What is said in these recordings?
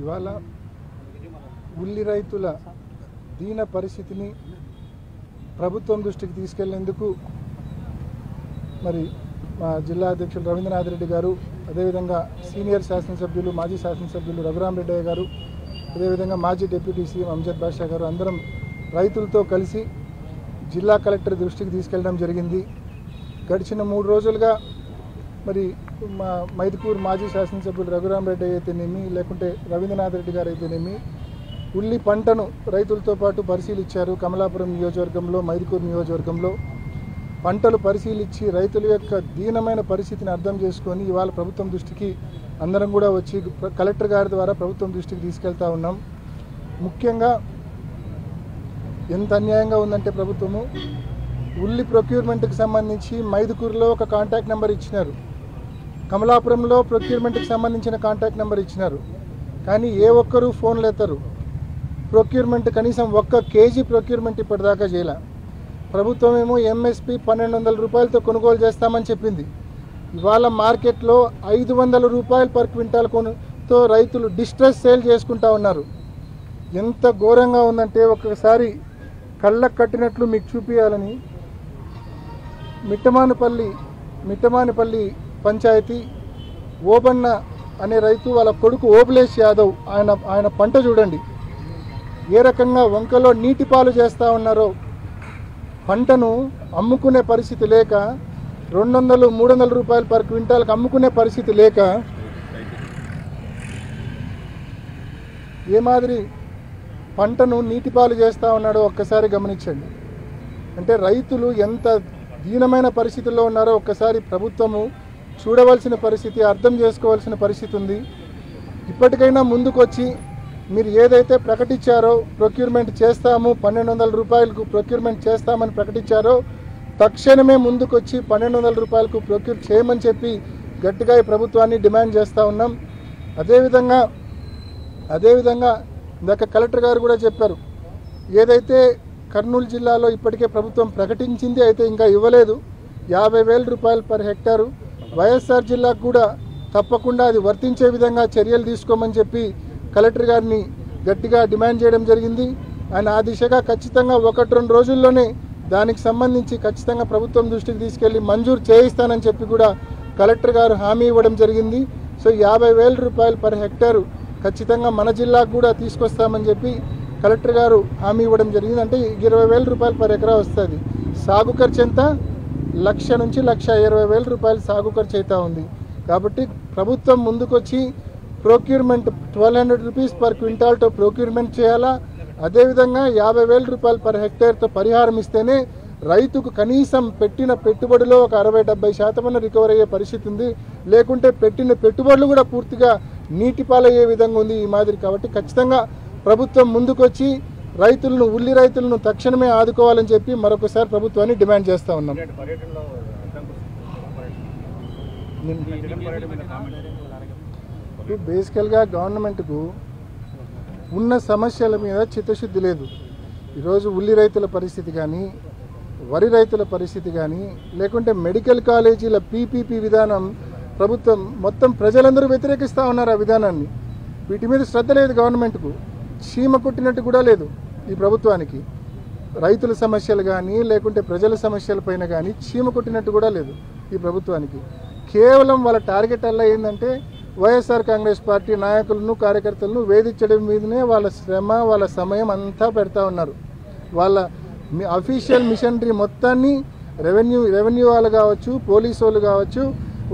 ఇవాళ ఉల్లి రైతుల దీన పరిస్థితిని ప్రభుత్వం దృష్టికి తీసుకెళ్లేందుకు మరి మా జిల్లా అధ్యక్షులు రవీంద్రనాథ్ రెడ్డి గారు, అదేవిధంగా సీనియర్ శాసనసభ్యులు మాజీ శాసనసభ్యులు రఘురామ్ రెడ్డి గారు, అదేవిధంగా మాజీ డిప్యూటీ సీఎం అంజద్ బాషా గారు అందరం రైతులతో కలిసి జిల్లా కలెక్టర్ దృష్టికి తీసుకెళ్ళడం జరిగింది. గడిచిన 3 రోజులుగా మరి మా మైదుకూరు మాజీ శాసనసభ్యులు రఘురామ్ రెడ్డి అయితేనేమి, లేకుంటే రవీంద్రనాథ్ రెడ్డి గారు అయితేనేమి ఉల్లి పంటను రైతులతో పాటు పరిశీలించారు. కమలాపురం నియోజకవర్గంలో, మైదుకూరు నియోజకవర్గంలో పంటలు పరిశీలించి రైతుల యొక్క దీనమైన పరిస్థితిని అర్థం చేసుకొని ఇవాళ ప్రభుత్వం దృష్టికి అందరం కూడా వచ్చి కలెక్టర్ గారి ద్వారా ప్రభుత్వం దృష్టికి తీసుకెళ్తా ఉన్నాం. ముఖ్యంగా ఎంత అన్యాయంగా ఉందంటే ప్రభుత్వము ఉల్లి ప్రొక్యూర్మెంట్కి సంబంధించి మైదుకూరులో ఒక కాంటాక్ట్ నెంబర్ ఇచ్చినారు, కమలాపురంలో ప్రొక్యూర్మెంట్కి సంబంధించిన కాంటాక్ట్ నెంబర్ ఇచ్చినారు. కానీ ఏ ఒక్కరూ ఫోన్లు ఎత్తరు. ప్రొక్యూర్మెంట్ కనీసం 1 కేజీ ప్రొక్యూర్మెంట్ ఇప్పటిదాకా చేయాల. ప్రభుత్వం ఏమో ఎంఎస్పి 1200 రూపాయలతో కొనుగోలు చేస్తామని చెప్పింది. ఇవాళ మార్కెట్లో 500 రూపాయలు పర్ క్వింటాల్ కొనుతో రైతులు డిస్ట్రెస్ సేల్ చేసుకుంటా ఉన్నారు. ఎంత ఘోరంగా ఉందంటే ఒక్కసారి కళ్ళకు కట్టినట్లు మీకు చూపించాలని మిట్టమానిపల్లి పంచాయతీ ఓబన్న అనే రైతు వాళ్ళ కొడుకు ఓబులేష్ యాదవ్ ఆయన పంట చూడండి ఏ రకంగా వంకలో నీటి పాలు చేస్తూ ఉన్నారో. పంటను అమ్ముకునే పరిస్థితి లేక 200-300 రూపాయలు పర్ క్వింటాల్కి అమ్ముకునే పరిస్థితి లేక ఏ మాదిరి పంటను నీటి పాలు చేస్తూ ఉన్నాడో ఒక్కసారి గమనించండి. అంటే రైతులు ఎంత దీనమైన పరిస్థితుల్లో ఉన్నారో ఒక్కసారి ప్రభుత్వము చూడవలసిన పరిస్థితి, అర్థం చేసుకోవాల్సిన పరిస్థితి ఉంది. ఇప్పటికైనా ముందుకొచ్చి మీరు ఏదైతే ప్రకటించారో ప్రొక్యూర్మెంట్ చేస్తాము 1200 రూపాయలకు ప్రొక్యూర్మెంట్ చేస్తామని ప్రకటించారో తక్షణమే ముందుకొచ్చి 1200 రూపాయలకు ప్రొక్యూర్ చేయమని చెప్పి గట్టిగా ఈ ప్రభుత్వాన్ని డిమాండ్ చేస్తూ ఉన్నాం. అదేవిధంగా ఇందాక కలెక్టర్ గారు కూడా చెప్పారు, ఏదైతే కర్నూలు జిల్లాలో ఇప్పటికే ప్రభుత్వం ప్రకటించింది అయితే ఇంకా ఇవ్వలేదు 50,000 రూపాయలు పర్ హెక్టారు. వైఎస్ఆర్ జిల్లాకు కూడా తప్పకుండా అది వర్తించే విధంగా చర్యలు తీసుకోమని చెప్పి కలెక్టర్ గారిని గట్టిగా డిమాండ్ చేయడం జరిగింది. ఆయన ఆ దిశగా ఖచ్చితంగా 1-2 రోజుల్లోనే దానికి సంబంధించి ఖచ్చితంగా ప్రభుత్వం దృష్టికి తీసుకెళ్లి మంజూరు చేయిస్తానని చెప్పి కూడా కలెక్టర్ గారు హామీ ఇవ్వడం జరిగింది. సో 50,000 రూపాయలు పర్ హెక్టారు ఖచ్చితంగా మన జిల్లాకు కూడా తీసుకొస్తామని చెప్పి కలెక్టర్ గారు హామీ ఇవ్వడం జరిగింది. అంటే 20,000 రూపాయలు పర్ ఎకరా వస్తుంది. సాగు ఖర్చు ఎంత? 1,00,000 నుంచి 1,20,000 రూపాయలు సాగు ఖర్చు అవుతా ఉంది. కాబట్టి ప్రభుత్వం ముందుకొచ్చి ప్రొక్యూర్మెంట్ 1,200 రూపీస్ పర్ క్వింటాల్తో ప్రొక్యూర్మెంట్ చేయాలా. అదేవిధంగా 50,000 రూపాయలు పర్ హెక్టేర్తో పరిహారం ఇస్తేనే రైతుకు కనీసం పెట్టిన పెట్టుబడిలో ఒక 60-70% రికవర్ అయ్యే పరిస్థితి ఉంది. లేకుంటే పెట్టిన పెట్టుబడులు కూడా పూర్తిగా నీటి పాలయ్యే విధంగా ఉంది ఈ మాదిరి. కాబట్టి ఖచ్చితంగా ప్రభుత్వం ముందుకొచ్చి ఉల్లి రైతులను తక్షణమే ఆదుకోవాలని చెప్పి మరొకసారి ప్రభుత్వాన్ని డిమాండ్ చేస్తూ ఉన్నాం. బేసికల్గా గవర్నమెంట్కు ఉన్న సమస్యల మీద చిత్తశుద్ధి లేదు. ఈరోజు ఉల్లి రైతుల పరిస్థితి కానీ, వరి రైతుల పరిస్థితి కానీ, లేకుంటే మెడికల్ కాలేజీల పీపీపీ విధానం ప్రభుత్వం మొత్తం ప్రజలందరూ వ్యతిరేకిస్తూ ఉన్నారు. ఆ విధానాన్ని వీటి మీద శ్రద్ధ లేదు గవర్నమెంట్కు. చీమ కొట్టినట్టు కూడా లేదు ఈ ప్రభుత్వానికి. రైతుల సమస్యలు కానీ లేకుంటే ప్రజల సమస్యలపైన కానీ చీమ కొట్టినట్టు కూడా లేదు ఈ ప్రభుత్వానికి. కేవలం వాళ్ళ టార్గెట్ అలా ఏంటంటే వైఎస్ఆర్ కాంగ్రెస్ పార్టీ నాయకులను కార్యకర్తలను వేధించడం మీదనే వాళ్ళ శ్రమ వాళ్ళ సమయం అంతా పెడతా ఉన్నారు. వాళ్ళ అఫీషియల్ మిషనరీ మొత్తాన్ని రెవెన్యూ వాళ్ళు కావచ్చు, పోలీసు వాళ్ళు కావచ్చు,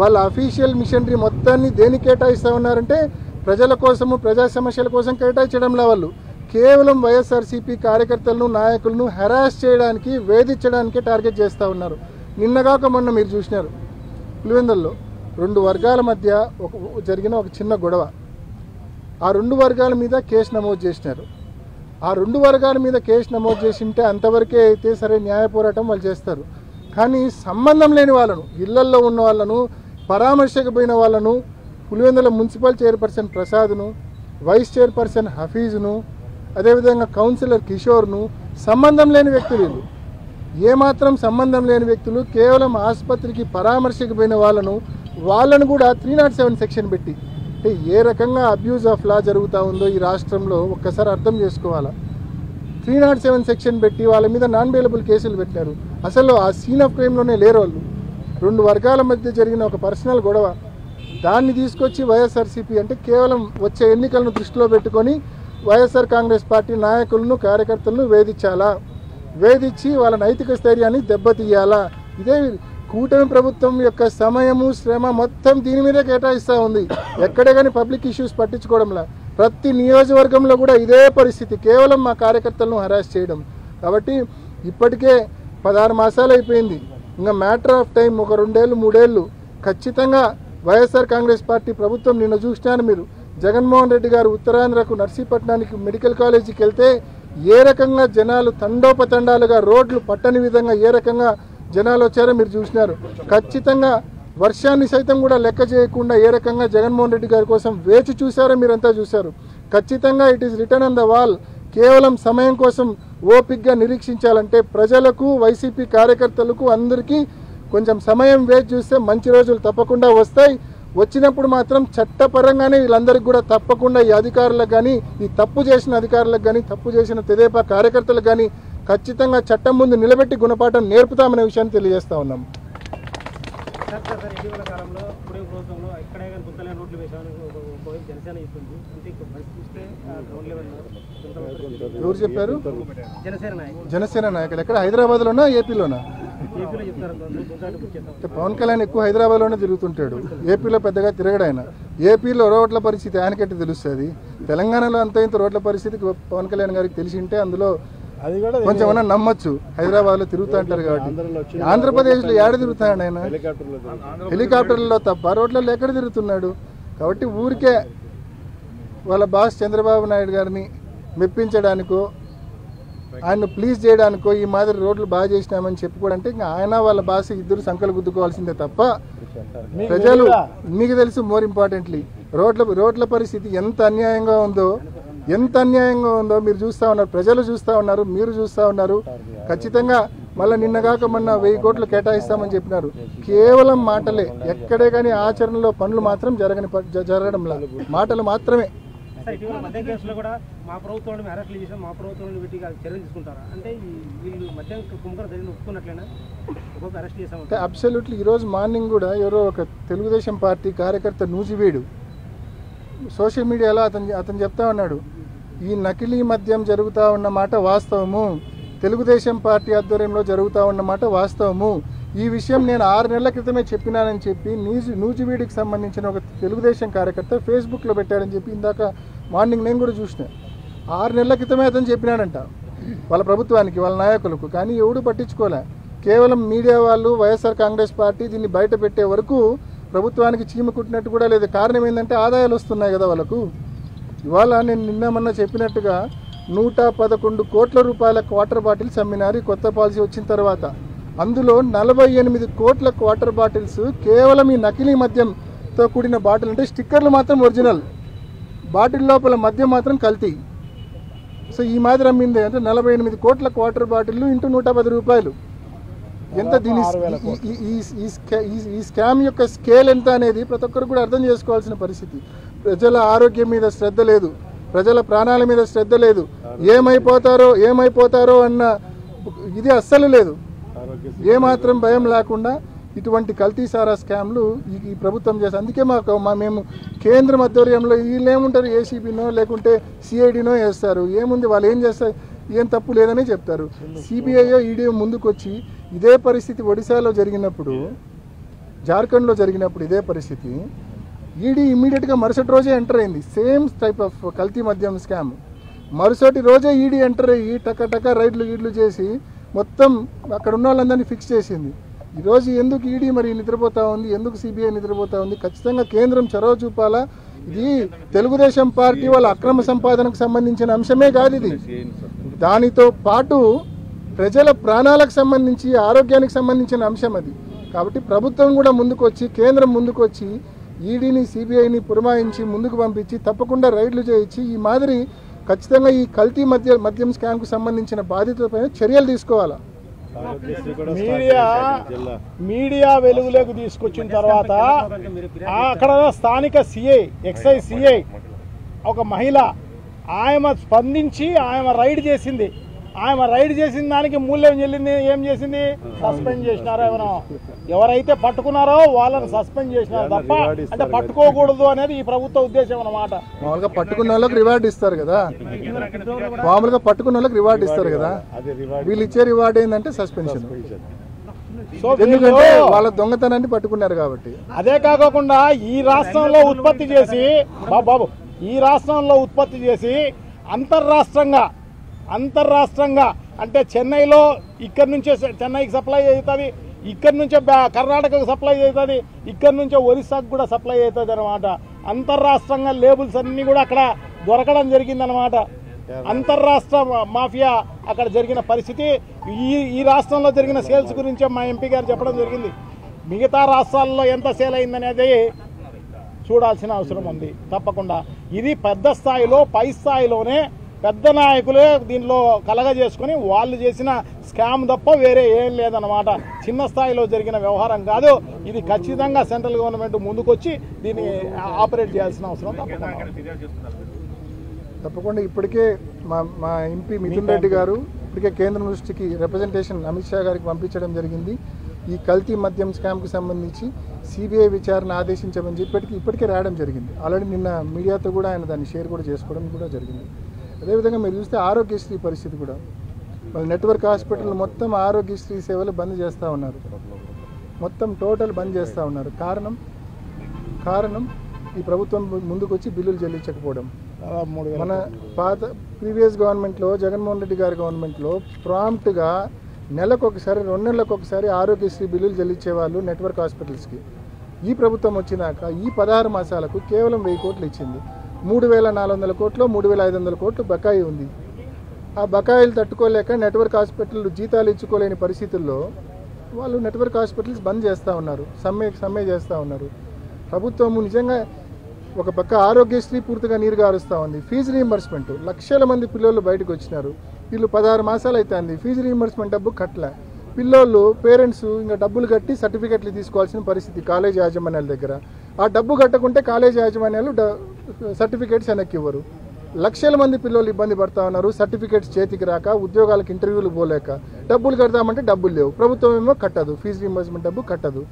వాళ్ళ అఫీషియల్ మిషనరీ మొత్తాన్ని దేనికి కేటాయిస్తూ ఉన్నారంటే ప్రజల కోసము, ప్రజా సమస్యల కోసం కేటాయించడంలో వాళ్ళు కేవలం వైఎస్ఆర్సీపీ కార్యకర్తలను నాయకులను హెరాస్ చేయడానికి, వేధించడానికే టార్గెట్ చేస్తూ ఉన్నారు. నిన్నగాక మొన్న మీరు చూసినారు పులివెందుల్లో 2 వర్గాల మధ్య జరిగిన ఒక చిన్న గొడవ. ఆ 2 వర్గాల మీద కేసు నమోదు చేసినారు. ఆ 2 వర్గాల మీద కేసు నమోదు చేసింటే అంతవరకే అయితే సరే న్యాయ పోరాటం వాళ్ళు చేస్తారు. కానీ సంబంధం లేని వాళ్ళను, ఇళ్లల్లో ఉన్న వాళ్ళను, పరామర్శకు పోయిన వాళ్ళను, పులివెందుల మున్సిపల్ చైర్పర్సన్ ప్రసాద్ను, వైస్ చైర్పర్సన్ హఫీజ్ను, అదేవిధంగా కౌన్సిలర్ కిషోర్ను, సంబంధం లేని వ్యక్తులు వీళ్ళు. ఏమాత్రం సంబంధం లేని వ్యక్తులు కేవలం ఆసుపత్రికి పరామర్శకు పోయిన వాళ్ళను కూడా 307 సెక్షన్ పెట్టి అంటే ఏ రకంగా అబ్యూజ్ ఆఫ్ లా జరుగుతూ ఉందో ఈ రాష్ట్రంలో ఒక్కసారి అర్థం చేసుకోవాలా. 307 సెక్షన్ పెట్టి వాళ్ళ మీద నాన్ బెయిలబుల్ కేసులు పెట్టారు. అసలు ఆ సీన్ ఆఫ్ క్రైమ్లోనే లేరు వాళ్ళు. 2 వర్గాల మధ్య జరిగిన ఒక పర్సనల్ గొడవ, దాన్ని తీసుకొచ్చి వైఎస్ఆర్సీపీ అంటే కేవలం వచ్చే ఎన్నికలను దృష్టిలో పెట్టుకొని వైఎస్ఆర్ కాంగ్రెస్ పార్టీ నాయకులను కార్యకర్తలను వేధించి వాళ్ళ నైతిక స్థైర్యాన్ని దెబ్బతీయాలా. ఇదే కూటమి ప్రభుత్వం యొక్క సమయము శ్రమ మొత్తం దీని మీదే కేటాయిస్తూ ఉంది. ఎక్కడే కానీ పబ్లిక్ ఇష్యూస్ పట్టించుకోవడంలా. ప్రతి నియోజకవర్గంలో కూడా ఇదే పరిస్థితి, కేవలం మా కార్యకర్తలను హరాస్ చేయడం. కాబట్టి ఇప్పటికే 16 మాసాలు అయిపోయింది. ఇంకా మ్యాటర్ ఆఫ్ టైం, ఒక 2 ఏళ్ళు 3 ఏళ్ళు ఖచ్చితంగా వైఎస్ఆర్ కాంగ్రెస్ పార్టీ ప్రభుత్వం. నిన్న చూసినాను మీరు, జగన్మోహన్ రెడ్డి గారు ఉత్తరాంధ్రకు నర్సీపట్నానికి మెడికల్ కాలేజీకి వెళ్తే ఏ రకంగా జనాలు తండోపతండాలుగా రోడ్లు పట్టని విధంగా ఏ రకంగా జనాలు వచ్చారో మీరు చూసినారు. ఖచ్చితంగా వర్షాన్ని సైతం కూడా లెక్క చేయకుండా ఏ రకంగా జగన్మోహన్ రెడ్డి గారి కోసం వేచి చూశారో మీరంతా చూశారు. ఖచ్చితంగా it is return on the wall. కేవలం సమయం కోసం ఓపిక్గా నిరీక్షించాలంటే ప్రజలకు, వైసీపీ కార్యకర్తలకు అందరికీ కొంచెం సమయం వేచి చూస్తే మంచి రోజులు తప్పకుండా వస్తాయి. వచ్చినప్పుడు మాత్రం చట్టపరంగానే వీళ్ళందరికీ కూడా తప్పకుండా ఈ అధికారులకు కానీ, ఈ తప్పు చేసిన అధికారులకు కానీ, తప్పు చేసిన తెదేపా కార్యకర్తలకు కానీ ఖచ్చితంగా చట్టం ముందు నిలబెట్టి గుణపాఠం నేర్పుతామనే విషయాన్ని తెలియజేస్తా ఉన్నాం. ఇటీవల కాలంలో ఇప్పుడే ప్రభుత్వంలో ఎక్కడే కానీ గుంతలేని రోడ్లు వేసామని జనసేన చెప్తుంది. అంటే ఇప్పుడు పరిస్థితి చూస్తే గ్రౌండ్ లెవెల్ ఎవరు చెప్పారు? జనసేన నాయకులు. ఎక్కడ? హైదరాబాద్లోనా ఏపీలోనా? ఏపీలో చెప్తారు. పవన్ కళ్యాణ్ ఎక్కువ హైదరాబాద్లోనే తిరుగుతుంటాడు, ఏపీలో పెద్దగా తిరగడు ఆయన. ఏపీలో రోడ్ల పరిస్థితి ఆయనకట్టి తెలుస్తుంది. తెలంగాణలో అంత ఇంత రోడ్ల పరిస్థితి పవన్ కళ్యాణ్ గారికి తెలిసి ఉంటే అందులో కొంచెం ఏమన్నా నమ్మచ్చు. హైదరాబాద్లో తిరుగుతూ అంటారు కాబట్టి. ఆంధ్రప్రదేశ్లో ఏడ తిరుగుతాడు ఆయన? హెలికాప్టర్లలో తప్ప రోడ్లలో ఎక్కడ తిరుగుతున్నాడు? కాబట్టి ఊరికే వాళ్ళ బాస్ చంద్రబాబు నాయుడు గారిని మెప్పించడానికో, ఆయన్ను ప్లీజ్ చేయడానికో ఈ మాదిరి రోడ్లు బాగా చేసినామని చెప్పుకోవడంటే ఇంకా ఆయన వాళ్ళ బాస్ ఇద్దరు సంకలు గుద్దుకోవాల్సిందే తప్ప ప్రజలు, మీకు తెలుసు మోర్ ఇంపార్టెంట్లీ రోడ్ల పరిస్థితి ఎంత అన్యాయంగా ఉందో మీరు చూస్తూ ఉన్నారు, ప్రజలు చూస్తూ ఉన్నారు, మీరు చూస్తూ ఉన్నారు. ఖచ్చితంగా మళ్ళీ నిన్నగాక మొన్న 1000 కోట్లు కేటాయిస్తామని చెప్పినారు. కేవలం మాటలే, ఎక్కడే కానీ ఆచరణలో పనులు మాత్రం జరగడం లేదు, మాటలు మాత్రమే. ఇటీవల మద్యం కేసులో కూడా మా ప్రభుత్వాన్ని అరెస్టులు చేసాం, మా ప్రభుత్వాన్ని పెట్టి చర్యలు తీసుకుంటారా? అంటే వీళ్ళు మద్యం కుంభకం జరిగిన ఒప్పుకున్నట్లేనా? ఒక్కొక్క అరెస్ట్ చేసాం. అబ్సల్యూట్లీ. ఈరోజు మార్నింగ్ కూడా ఎవరో ఒక తెలుగుదేశం పార్టీ కార్యకర్త నూజివీడు సోషల్ మీడియాలో అతను చెప్తా ఉన్నాడు, ఈ నకిలీ మద్యం జరుగుతూ ఉన్నమాట వాస్తవము, తెలుగుదేశం పార్టీ ఆధ్వర్యంలో జరుగుతూ ఉన్నమాట వాస్తవము, ఈ విషయం నేను 6 నెలల క్రితమే చెప్పినానని చెప్పి నూజివీడికి సంబంధించిన ఒక తెలుగుదేశం కార్యకర్త ఫేస్బుక్లో పెట్టాడని చెప్పి ఇందాక మార్నింగ్ నేను కూడా చూసిన. 6 నెలల క్రితమే అతను చెప్పినాడంట వాళ్ళ ప్రభుత్వానికి, వాళ్ళ నాయకులకు. కానీ ఎవడు పట్టించుకోలే. కేవలం మీడియా వాళ్ళు, వైఎస్ఆర్ కాంగ్రెస్ పార్టీ దీన్ని బయట పెట్టే వరకు ప్రభుత్వానికి చీమ కుట్టినట్టు కూడా లేదు. కారణం ఏంటంటే ఆదాయాలు వస్తున్నాయి కదా వాళ్ళకు. ఇవాళ నేను నిన్న మొన్న చెప్పినట్టుగా 111 కోట్ల రూపాయల క్వార్టర్ బాటిల్స్ అమ్మినారు ఈ కొత్త పాలసీ వచ్చిన తర్వాత. అందులో 48 కోట్ల క్వార్టర్ బాటిల్స్ కేవలం ఈ నకిలీ మద్యంతో కూడిన బాటిల్, అంటే స్టిక్కర్లు మాత్రం ఒరిజినల్, బాటిల్ లోపల మద్యం మాత్రం కల్తీ. సో ఈ మాదిరి అమ్మింది అంటే 48 కోట్ల క్వార్టర్ బాటిల్ ఇంటూ 110 రూపాయలు. ఎంత దీని ఈ స్కామ్ యొక్క స్కేల్ ఎంత అనేది ప్రతి ఒక్కరు కూడా అర్థం చేసుకోవాల్సిన పరిస్థితి. ప్రజల ఆరోగ్యం మీద శ్రద్ధ లేదు, ప్రజల ప్రాణాల మీద శ్రద్ధ లేదు, ఏమైపోతారో అన్న ఇది అస్సలు లేదు. ఏమాత్రం భయం లేకుండా ఇటువంటి కల్తీ సారా స్కామ్లు ఈ ప్రభుత్వం చేస్తారు. అందుకే మేము కేంద్రం ఆధ్వర్యంలో వీళ్ళు ఏముంటారు, ఏసీబీనో లేకుంటే సిఐడినో వేస్తారు. ఏముంది వాళ్ళు ఏం చేస్తారు, ఏం తప్పు లేదని చెప్తారు. సిబిఐయో ఈడీఓ ముందుకు వచ్చి ఇదే పరిస్థితి ఒడిశాలో జరిగినప్పుడు, జార్ఖండ్లో జరిగినప్పుడు ఇదే పరిస్థితి, ఈడీ ఇమ్మీడియట్గా మరుసటి రోజే ఎంటర్ అయింది. సేమ్ టైప్ ఆఫ్ కల్తీ మద్యం స్కామ్. మరుసటి రోజే ఈడీ ఎంటర్ అయ్యి టక రైడ్లు చేసి మొత్తం అక్కడ ఉన్న వాళ్ళందరినీ ఫిక్స్ చేసింది. ఈరోజు ఎందుకు ఈడీ మరి నిద్రపోతూ ఉంది, ఎందుకు సిబిఐ నిద్రపోతూ ఉంది? ఖచ్చితంగా కేంద్రం చొరవ చూపాలా. ఇది తెలుగుదేశం పార్టీ వాళ్ళ అక్రమ సంపాదనకు సంబంధించిన అంశమే కాదు ఇది. దానితో పాటు ప్రజల ప్రాణాలకు సంబంధించి, ఆరోగ్యానికి సంబంధించిన అంశం అది. కాబట్టి ప్రభుత్వం కూడా ముందుకు వచ్చి, కేంద్రం ముందుకు వచ్చి ఈడీని సిబిఐని పురమాయించి ముందుకు పంపించి తప్పకుండా రైడ్లు చేయించి ఈ మాదిరి ఖచ్చితంగా ఈ కల్తీ మద్యం స్కామ్కు సంబంధించిన బాధితులపైన చర్యలు తీసుకోవాలా. మీడియా వెలుగులోకి తీసుకొచ్చిన తర్వాత అక్కడ స్థానిక సిఐ ఎక్సైజ్ సిఐ ఒక మహిళ ఆమె స్పందించి ఆమె రైడ్ చేసింది. ఆమె రైడ్ చేసిన దానికి మూల్యం చెల్లింది. ఏం చేసింది? సస్పెండ్ చేసినారు. ఎవరైతే పట్టుకున్నారో వాళ్ళని సస్పెండ్ చేసినారు తప్ప అంటే పట్టుకోకూడదు అనేది ఈ ప్రభుత్వ ఉద్దేశం అన్నమాట. మామూలుగా పట్టుకున్న వాళ్ళకి రివార్డ్ ఇస్తారు కదా, మామూలుగా పట్టుకున్న వాళ్ళకి రివార్డ్ ఇస్తారు కదా, వీళ్ళు ఇచ్చే రివార్డ్ ఏంటంటే సస్పెన్షన్. ఎందుకంటే వాళ్ళ దొంగతనాన్ని పట్టుకున్నారు కాబట్టి. అదే కాకుండా ఈ రాష్ట్రంలో ఉత్పత్తి చేసి బాబు ఈ రాష్ట్రంలో ఉత్పత్తి చేసి అంతర్రాష్ట్రంగా అంటే చెన్నైలో ఇక్కడి నుంచే చెన్నైకి సప్లై అవుతుంది, ఇక్కడి నుంచే కర్ణాటకకు సప్లై అవుతుంది, ఇక్కడి నుంచే ఒరిస్సాకు కూడా సప్లై అవుతుంది అనమాట. అంతర్రాష్ట్రంగా లేబుల్స్ అన్నీ కూడా అక్కడ దొరకడం జరిగిందనమాట. అంతర్రాష్ట్ర మాఫియా అక్కడ జరిగిన పరిస్థితి ఈ రాష్ట్రంలో జరిగిన సేల్స్ గురించే మా ఎంపీ గారు చెప్పడం జరిగింది. మిగతా రాష్ట్రాల్లో ఎంత సేల్ అయిందనేది చూడాల్సిన అవసరం ఉంది తప్పకుండా. ఇది పెద్ద స్థాయిలో పై స్థాయిలోనే పెద్ద నాయకులే దీనిలో కలగజేసుకుని వాళ్ళు చేసిన స్కామ్ తప్ప వేరే ఏం లేదన్నమాట. చిన్న స్థాయిలో జరిగిన వ్యవహారం కాదు ఇది. ఖచ్చితంగా సెంట్రల్ గవర్నమెంట్ ముందుకొచ్చి దీన్ని ఆపరేట్ చేయాల్సిన అవసరం తప్పకుండా. ఇప్పటికే మా ఎంపీ మిథున్ రెడ్డి గారు ఇప్పటికే కేంద్రం దృష్టికి రిప్రజెంటేషన్ అమిత్ షా గారికి పంపించడం జరిగింది. ఈ కల్తీ మద్యం స్కామ్కి సంబంధించి సిబిఐ విచారణ ఆదేశించమని చెప్పి ఇప్పటికే రావడం జరిగింది. ఆల్రెడీ నిన్న మీడియాతో కూడా ఆయన దాన్ని షేర్ కూడా చేసుకోవడం కూడా జరిగింది. అదేవిధంగా మీరు చూస్తే ఆరోగ్యశ్రీ పరిస్థితి కూడా వాళ్ళ నెట్వర్క్ హాస్పిటల్ మొత్తం ఆరోగ్యశ్రీ సేవలు బంద్ చేస్తూ ఉన్నారు, మొత్తం టోటల్ బంద్ చేస్తూ ఉన్నారు. కారణం ఈ ప్రభుత్వం ముందుకొచ్చి బిల్లులు చెల్లించకపోవడం. మన ప్రీవియస్ గవర్నమెంట్లో జగన్మోహన్ రెడ్డి గారి గవర్నమెంట్లో ప్రాంప్ట్గా నెలకొకసారి 2 నెలలకు ఒకసారి ఆరోగ్యశ్రీ బిల్లులు చెల్లించేవాళ్ళు నెట్వర్క్ హాస్పిటల్స్కి. ఈ ప్రభుత్వం వచ్చినాక ఈ 16 మాసాలకు కేవలం 1000 కోట్లు ఇచ్చింది. 3400 కోట్లు 3500 కోట్లు బకాయి ఉంది. ఆ బకాయిలు తట్టుకోలేక నెట్వర్క్ హాస్పిటల్ జీతాలు ఇచ్చుకోలేని పరిస్థితుల్లో వాళ్ళు నెట్వర్క్ హాస్పిటల్స్ బంద్ చేస్తూ ఉన్నారు, సమ్మె చేస్తూ ఉన్నారు. ప్రభుత్వము నిజంగా ఒక పక్క ఆరోగ్యశ్రీ పూర్తిగా నీరు గారుస్తూ ఉంది. ఫీజు రీయింబర్స్మెంట్ లక్షల మంది పిల్లలు బయటకు వచ్చినారు. వీళ్ళు 16 మాసాలు అవుతుంది ఫీజు రీయింబర్స్మెంట్ డబ్బు కట్టలే. పిల్లోళ్ళు పేరెంట్స్ ఇంకా డబ్బులు కట్టి సర్టిఫికెట్లు తీసుకోవాల్సిన పరిస్థితి కాలేజ్ యాజమాన్యాల దగ్గర. ఆ డబ్బు కట్టకుంటే కాలేజ్ యాజమాన్యాలు సర్టిఫికేట్స్ వెనక్కి ఇవ్వరు. లక్షల మంది పిల్లలు ఇబ్బంది పడతా ఉన్నారు. సర్టిఫికేట్స్ చేతికి రాక, ఉద్యోగాలకు ఇంటర్వ్యూలు పోలేక, డబ్బులు కడతామంటే డబ్బులు లేవు. ప్రభుత్వం ఏమో కట్టదు, ఫీజు రీయింబర్స్మెంట్ డబ్బు కట్టదు.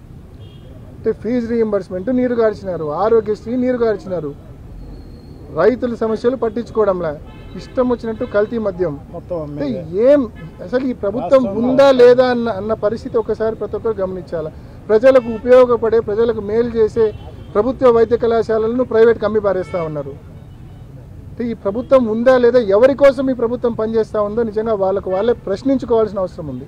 అంటే ఫీజు రీయింబర్స్మెంట్ నీరు గార్చినారు, ఆరోగ్యశ్రీ నీరు గార్చినారు. రైతుల సమస్యలు పట్టించుకోవడంలా, ఇష్టం వచ్చినట్టు కల్తీ మద్యం మొత్తం. ఏం అసలు ఈ ప్రభుత్వం ఉందా లేదా అన్న పరిస్థితి ఒకసారి ప్రతి ఒక్కరు గమనించాలి. ప్రజలకు ఉపయోగపడే, ప్రజలకు మేలు చేసే ప్రభుత్వ వైద్య కళాశాలలను ప్రైవేట్కి అమ్మి పారేస్తూ ఉన్నారు. అంటే ఈ ప్రభుత్వం ఉందా లేదా, ఎవరి కోసం ఈ ప్రభుత్వం పనిచేస్తూ ఉందో నిజంగా వాళ్ళకు వాళ్ళే ప్రశ్నించుకోవాల్సిన అవసరం ఉంది.